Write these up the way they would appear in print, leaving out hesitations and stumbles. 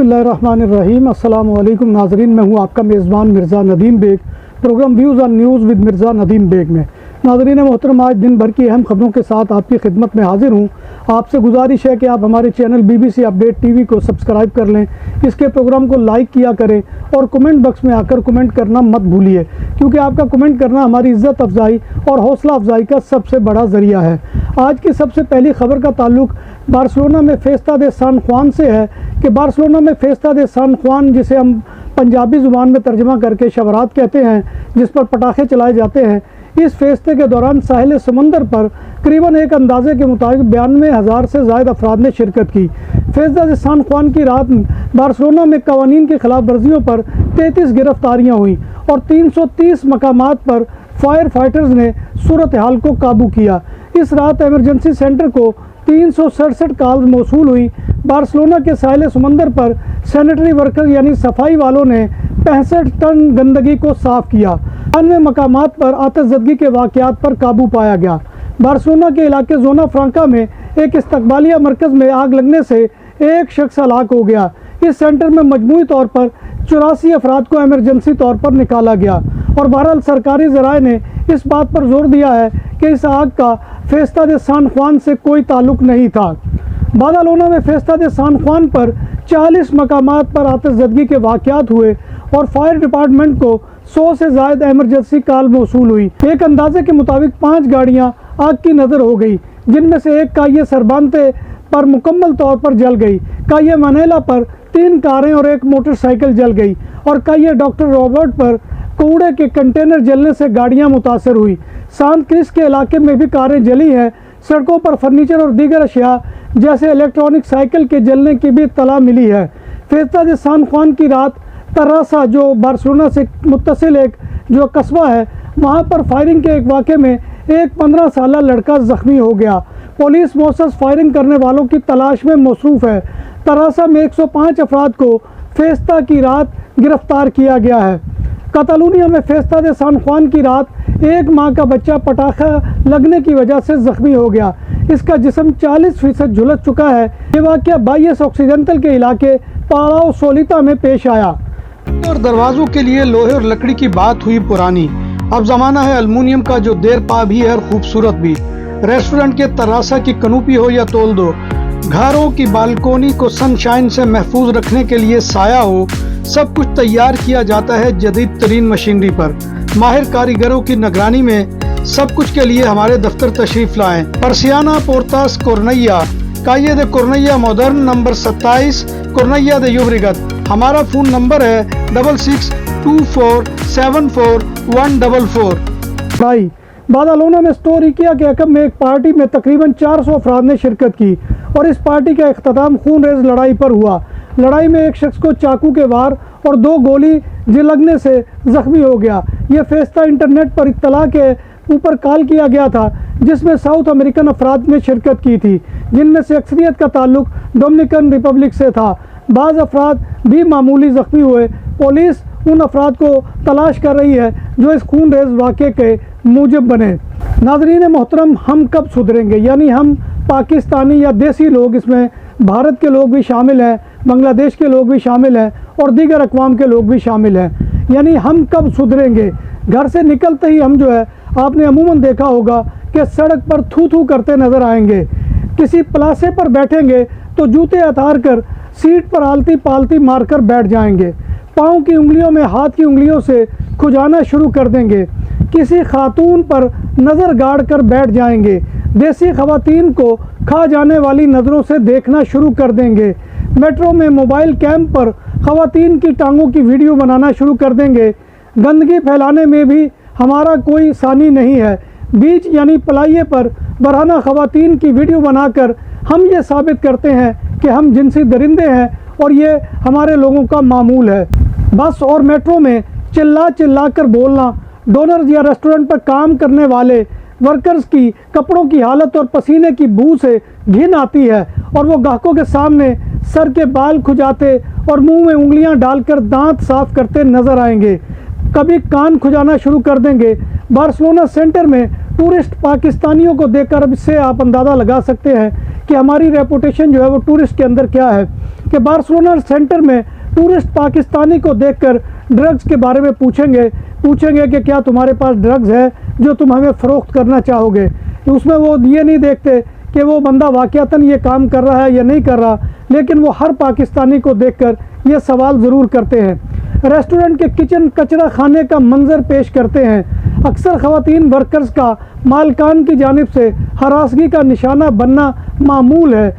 बिस्मिल्लाहिर्रहमानिर्रहीम। अस्सलाम वालेकुम नाज़रीन, मैं हूं आपका मेज़बान Mirza Nadeem Baig. Programme views on news with Mirza Nadeem Baig में नाज़रीन मोहतरम, आज दिन भर की अहम खबरों के साथ आपकी खिदमत में हाजिर हूं। आपसे गुजारिश है कि आप हमारे चैनल BBC अपडेट TV को सब्सक्राइब कर लें, इसके प्रोग्राम को लाइक किया करें और कमेंट बॉक्स में आकर कमेंट करना मत भूलिए, क्योंकि आपका कमेंट करना हमारी इज़्ज़त अफजाई और हौसला अफजाई का सबसे बड़ा ज़रिया है। आज की सबसे पहली खबर का ताल्लुक बार्सिलोना में फेस्टा दे सान खुआन से है कि बार्सिलोना में फेस्टा दे सान खुआन, जिसे हम पंजाबी ज़ुबान में तर्जमा करके शबरात कहते हैं, जिस पर पटाखे चलाए जाते हैं, इस फेस्टे के दौरान साहिल समंदर पर करीबन एक अंदाजे के मुताबिक 92,000 से ज़ायद अफराद ने शिरकत की। फेस्टा दे सान खुआन की रात बार्सिलोना में कवानीन की खिलाफ वर्जियों पर 33 गिरफ्तारियाँ हुई और 330 मकामात पर फायर फाइटर्स ने सूरत हाल को काबू किया। इस रात एमरजेंसी सेंटर को 367 कॉल मौसूल हुई। बार्सिलोना के साहिल समंदर पर सैनिटरी वर्कर यानी सफाई वालों ने 65 टन गंदगी को साफ किया। अन्य मकामात पर आतिशज़दगी के वाक़यात पर काबू पाया गया। बार्सिलोना के इलाके जोना फ्रांका में एक इस्तकबालिया मरकज़ में आग लगने से एक शख्स हलाक हो गया। इस सेंटर में मजमूई तौर पर 84 अफराद को एमरजेंसी तौर पर निकाला गया और बहरहाल सरकारी ज़राए ने इस बात पर जोर दिया है कि इस आग का फेस्टा दे सान खुआन से कोई ताल्लुक नहीं था। बादालोना में फेस्टा दे सान खुआन पर 40 मकामात पर आतिशज़दगी के वाक़यात हुए और फायर डिपार्टमेंट को 100 से ज़ायद एमरजेंसी कॉल मौसूल हुई। एक अंदाजे के मुताबिक 5 गाड़ियाँ आग की नज़र हो गई, जिनमें से एक काये सरबांते पर मुकम्मल तौर पर जल गई, काये मनेला पर 3 कारें और एक मोटरसाइकिल जल गई और काये डॉक्टर रॉबर्ट पर कूड़े के कंटेनर जलने से गाड़ियां मुतासर हुई। सान क्रिस के इलाके में भी कारें जली हैं। सड़कों पर फर्नीचर और दीगर अशिया जैसे इलेक्ट्रॉनिक साइकिल के जलने की भी इत्तला मिली है। फेस्टा दे सान खुआन की रात तर्रासा, जो बार्सिलोना से मुत्तसिल एक जो कस्बा है, वहां पर फायरिंग के एक वाक़े में एक 15 साला लड़का ज़ख्मी हो गया। पुलिस मौसस फायरिंग करने वालों की तलाश में मसरूफ़ है। तर्रासा में 105 अफराद को फेस्टा की रात गिरफ्तार किया गया है। कातालूनिया में फेस्टा दे सान खुआन की रात एक माह का बच्चा पटाखा लगने की वजह से ज़ख्मी हो गया। इसका जिस्म 40% झुलस चुका है। ये वाक़या बाइस ऑक्सीडेंटल के इलाके पालाओ सोलिता में पेश आया। और दरवाज़ों के लिए लोहे और लकड़ी की बात हुई पुरानी, अब ज़माना है अलमुनियम का, जो देर पा भी है और खूबसूरत भी। रेस्टोरेंट के तरासा की कनूपी हो या तोल दो, घरों की बालकोनी को सनशाइन से महफूज रखने के लिए साया हो, सब कुछ तैयार किया जाता है जदीद तरीन मशीनरी पर। माहिर कारीगरों की निगरानी में सब कुछ के लिए हमारे दफ्तर तशरीफ लाएं। परसियाना पोर्तास कोर्नैया, काये दे कोर्नैया मॉडर्न, नंबर 27 कोर्नैया दे यूब्रिगत। हमारा फ़ोन नंबर है 6624741144। बादालोना में स्टोर इकिया के अकब में एक पार्टी में तकरीबन 400 अफराद ने शिरकत की और इस पार्टी का इख्तिताम खूनरेज़ लड़ाई पर हुआ। लड़ाई में एक शख्स को चाकू के वार और 2 गोली लगने से ज़ख्मी हो गया। यह फेस्टा इंटरनेट पर इत्तला के ऊपर कॉल किया गया था, जिसमें साउथ अमेरिकन अफराद ने शिरकत की थी, जिनमें से अक्सरियत का ताल्लुक डोमिनिकन रिपब्लिक से था। बाज़ अफराद भी मामूली ज़ख्मी हुए। पुलिस उन अफराद को तलाश कर रही है जो इस खूनरेज़ वाक़े के मूजब बने। नाज़रीन मोहतरम, हम कब सुधरेंगे, यानी हम पाकिस्तानी या देसी लोग, इसमें भारत के लोग भी शामिल हैं, बांग्लादेश के लोग भी शामिल हैं और दीगर अक़वाम के लोग भी शामिल हैं, यानी हम कब सुधरेंगे। घर से निकलते ही हम जो है, आपने अमूमन देखा होगा कि सड़क पर थू थू करते नज़र आएंगे। किसी प्लासे पर बैठेंगे तो जूते उतार कर सीट पर आलती पालती मारकर बैठ जाएंगे। पाँव की उंगलियों में हाथ की उंगलियों से खुजाना शुरू कर देंगे। किसी खातून पर नज़र गाड़ कर बैठ जाएंगे। देसी ख़वातीन को खा जाने वाली नज़रों से देखना शुरू कर देंगे। मेट्रो में मोबाइल कैम पर ख़वातीन की टांगों की वीडियो बनाना शुरू कर देंगे। गंदगी फैलाने में भी हमारा कोई सानी नहीं है। बीच यानी पलाइये पर बरहाना ख़वातीन की वीडियो बनाकर हम ये साबित करते हैं कि हम जिनसी दरिंदे हैं और ये हमारे लोगों का मामूल है। बस और मेट्रो में चिल्ला चिल्ला कर बोलना, डोनर्स या रेस्टोरेंट पर काम करने वाले वर्कर्स की कपड़ों की हालत और पसीने की बू से घिन आती है और वो ग्राहकों के सामने सर के बाल खुजाते और मुंह में उंगलियां डालकर दांत साफ करते नजर आएंगे। कभी कान खुजाना शुरू कर देंगे। बार्सिलोना सेंटर में टूरिस्ट पाकिस्तानियों को देखकर अब इससे आप अंदाज़ा लगा सकते हैं कि हमारी रेपुटेशन जो है वो टूरिस्ट के अंदर क्या है, कि बार्सिलोना सेंटर में टूरिस्ट पाकिस्तानी को देखकर ड्रग्स के बारे में पूछेंगे कि क्या तुम्हारे पास ड्रग्स है जो तुम हमें फ़रोख्त करना चाहोगे। उसमें वो ये नहीं देखते कि वो बंदा वाक़यातन ये काम कर रहा है या नहीं कर रहा, लेकिन वो हर पाकिस्तानी को देखकर ये सवाल ज़रूर करते हैं। रेस्टोरेंट के किचन कचरा खाने का मंजर पेश करते हैं। अक्सर ख़वातीन वर्कर्स का मालकान की जानिब से हरासगी का निशाना बनना मामूल है,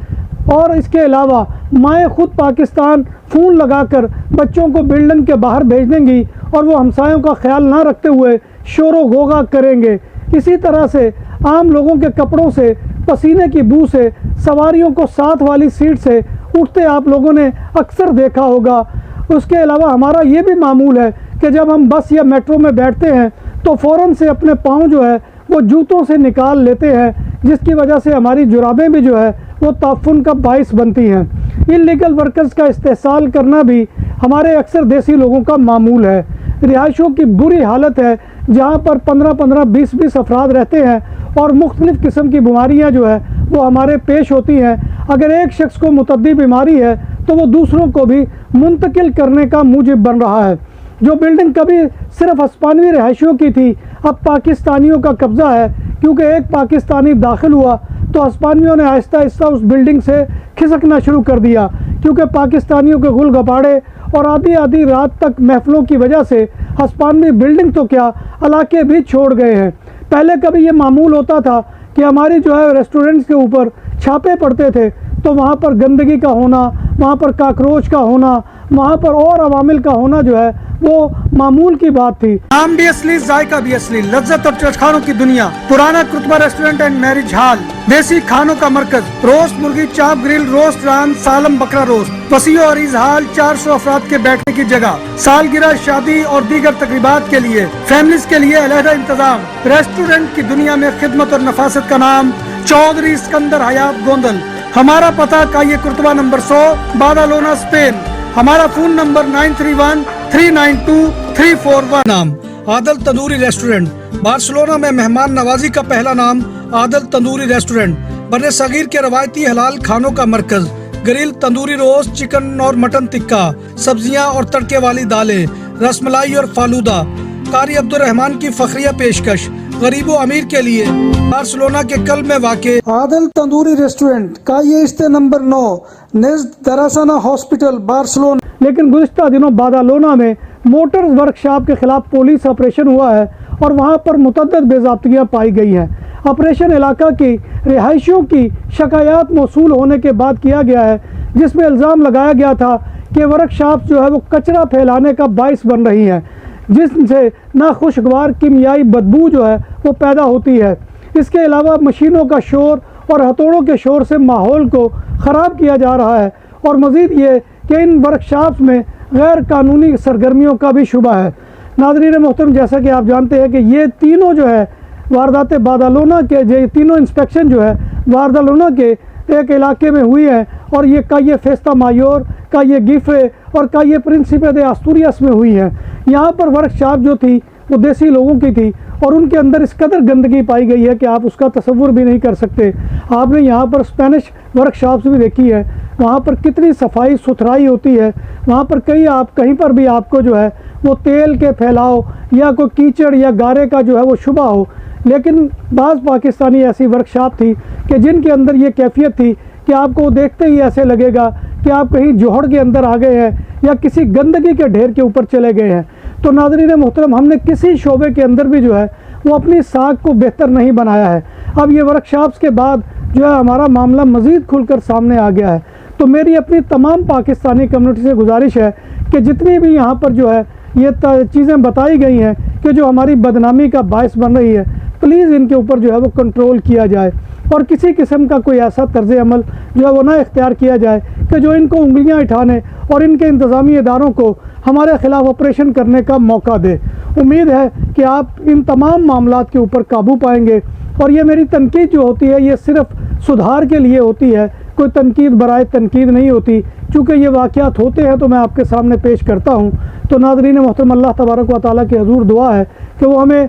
और इसके अलावा माएँ ख़ुद पाकिस्तान फ़ोन लगाकर बच्चों को बिल्डिंग के बाहर भेज देंगी और वो हमसायों का ख्याल ना रखते हुए शोर गोगा करेंगे। इसी तरह से आम लोगों के कपड़ों से, पसीने की बू से, सवारियों को साथ वाली सीट से उठते आप लोगों ने अक्सर देखा होगा। उसके अलावा हमारा ये भी मामूल है कि जब हम बस या मेट्रो में बैठते हैं तो फ़ौरन से अपने पाँव जो है वो जूतों से निकाल लेते हैं, जिसकी वजह से हमारी जुराबें भी जो है वो ताफ़ुन का बाइस बनती हैं। इल्लीगल वर्कर्स का इस्तेहसाल करना भी हमारे अक्सर देसी लोगों का मामूल है। रिहाइशों की बुरी हालत है जहाँ पर 15-15, 20-20 अफराद रहते हैं और मुख्तलिफ़ किस्म की बीमारियाँ जो है वो हमारे पेश होती हैं। अगर एक शख्स को मुतद्दी बीमारी है तो वो दूसरों को भी मुंतकिल करने का मूजिब बन रहा है। जो बिल्डिंग कभी सिर्फ हिस्पानवी रिहाइशियों की थी अब पाकिस्तानियों का कब्ज़ा है, क्योंकि एक पाकिस्तानी दाखिल हुआ तो हिस्पानियों ने आहिस्ता आहिस्ता उस बिल्डिंग से खिसकना शुरू कर दिया, क्योंकि पाकिस्तानियों के गुल गपाड़े और आधी रात तक महफिलों की वजह से हिस्पानवी बिल्डिंग तो क्या इलाके भी छोड़ गए हैं। पहले कभी ये मामूल होता था कि हमारी जो है रेस्टोरेंट्स के ऊपर छापे पड़ते थे, तो वहाँ पर गंदगी का होना, वहाँ पर काकरोच का होना, वहाँ पर और अवामिल का होना जो है वो मामूल की बात थी। नाम भी असली, जायका भी असली, लज्जत और चटखानों की दुनिया, पुराना कुतबा रेस्टोरेंट एंड मैरिज हॉल, देसी खानों का मरकज, रोस्ट मुर्गी, चाप ग्रिल, रोस्ट रान, सालम बकरा रोस्ट, वसीओ और इजहाल, 400 अफराद के बैठने की जगह, सालगिरह, शादी और दीगर तकरीबात के लिए, फैमिलीज के लिए अलहदा इंतजाम। रेस्टोरेंट की दुनिया में खिदमत और नफासत का नाम चौधरी सिकंदर हयात गोंदल। हमारा पता काये कुर्तबा नंबर 100, बादालोना, स्पेन। हमारा फोन नंबर 9313923341। नाम आदल तंदूरी रेस्टोरेंट, बार्सिलोना में मेहमान नवाजी का पहला नाम आदल तंदूरी रेस्टोरेंट, बर्रे सगीर के रवायती हलाल खानों का मरकज, ग्रिल, तंदूरी रोस्ट, चिकन और मटन टिक्का, सब्जियां और तड़के वाली दालें, रसमलाई और फालूदा, कारी अब्दुर्रहमान की फखरिया पेशकश, गरीबो अमीर के लिए। बार्सिलोना के कल्ब में वाक़े आदल तंदूरी रेस्टोरेंट का ये इस्ते नंबर 9 नेज़्द दरासाना हॉस्पिटल, बार्सिलोना। लेकिन गुज़िश्ता दिनों बादालोना में मोटर्स वर्कशॉप के खिलाफ पुलिस ऑपरेशन हुआ है और वहाँ पर मुतअद्दिद बेज़ाब्तियाँ पाई गई हैं। ऑपरेशन इलाका की रिहाइशियों की शिकायत मौसूल होने के बाद किया गया है, जिसमें इल्ज़ाम लगाया गया था कि वर्कशॉप जो है वो कचरा फैलाने का बाइस बन रही हैं, जिससे नाखुशगवार कीमियाई बदबू जो है वो पैदा होती है। इसके अलावा मशीनों का शोर और हथौड़ों के शोर से माहौल को ख़राब किया जा रहा है, और मज़ीद ये कि इन वर्कशॉप्स में गैर कानूनी सरगर्मियों का भी शुबा है। नाज़रीन मोहतरम, जैसा कि आप जानते हैं कि ये तीनों जो है वारदात बादालोना के, ये तीनों इंस्पेक्शन जो है बादालोना के एक इलाके में हुई है, और ये काये फेस्ता मायोर, काये गिफ्रे और काये प्रिंसिपे दे आस्तूरियस में हुई है। यहाँ पर वर्कशॉप जो थी वो देसी लोगों की थी, और उनके अंदर इस कदर गंदगी पाई गई है कि आप उसका तसव्वुर भी नहीं कर सकते। आपने यहाँ पर स्पेनिश वर्कशॉप्स भी देखी है, वहाँ पर कितनी सफाई सुथराई होती है। वहाँ पर कहीं पर भी आपको जो है वो तेल के फैलाव या कोई कीचड़ या गारे का जो है वो शुबा हो, लेकिन बाज़ पाकिस्तानी ऐसी वर्कशॉप थी कि जिनके अंदर ये कैफियत थी कि आपको देखते ही ऐसे लगेगा कि आप कहीं जोहड़ के अंदर आ गए हैं या किसी गंदगी के ढेर के ऊपर चले गए हैं। तो नाज़रीन मोहतरम, हमने किसी शोबे के अंदर भी जो है वो अपनी साख को बेहतर नहीं बनाया है। अब ये वर्कशॉप्स के बाद जो है हमारा मामला मज़ीद खुलकर सामने आ गया है। तो मेरी अपनी तमाम पाकिस्तानी कम्युनिटी से गुजारिश है कि जितनी भी यहाँ पर जो है ये चीज़ें बताई गई हैं कि जो हमारी बदनामी का बायस बन रही है, प्लीज़ इनके ऊपर जो है वो कंट्रोल किया जाए, और किसी किस्म का कोई ऐसा तर्ज़ अमल जो है वो ना इख्तियार किया जाए कि जो इनको उंगलियां उठाने और इनके इंतज़ामी इदारों को हमारे ख़िलाफ़ ऑपरेशन करने का मौका दे। उम्मीद है कि आप इन तमाम मामलात के ऊपर काबू पाएंगे, और ये मेरी तनकीद जो होती है ये सिर्फ़ सुधार के लिए होती है, कोई तनकीद बराए तनकीद नहीं होती। चूँकि ये वाक़यात होते हैं तो मैं आपके सामने पेश करता हूँ। तो नाज़रीन मोहतरम, अल्लाह तबारक व तआला की हज़ूर दुआ है कि वो हमें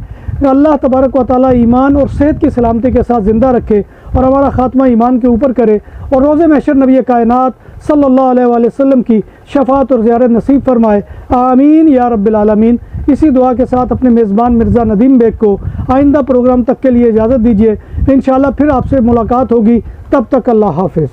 اللہ تبارک و تعالی ایمان اور صحت کی سلامتی کے ساتھ زندہ رکھے اور ہمارا خاتمہ ایمان کے اوپر کرے، اور روز محشر نبی کائنات صلی اللہ علیہ وآلہ وسلم کی شفاعت اور زیارت نصیب فرمائے، آمین یا رب العالمین۔ اسی دعا کے ساتھ اپنے میزبان مرزا ندیم بیگ کو آئندہ پروگرام تک کے لیے اجازت دیجیے، انشاءاللہ پھر آپ سے ملاقات ہوگی، تب تک اللہ حافظ۔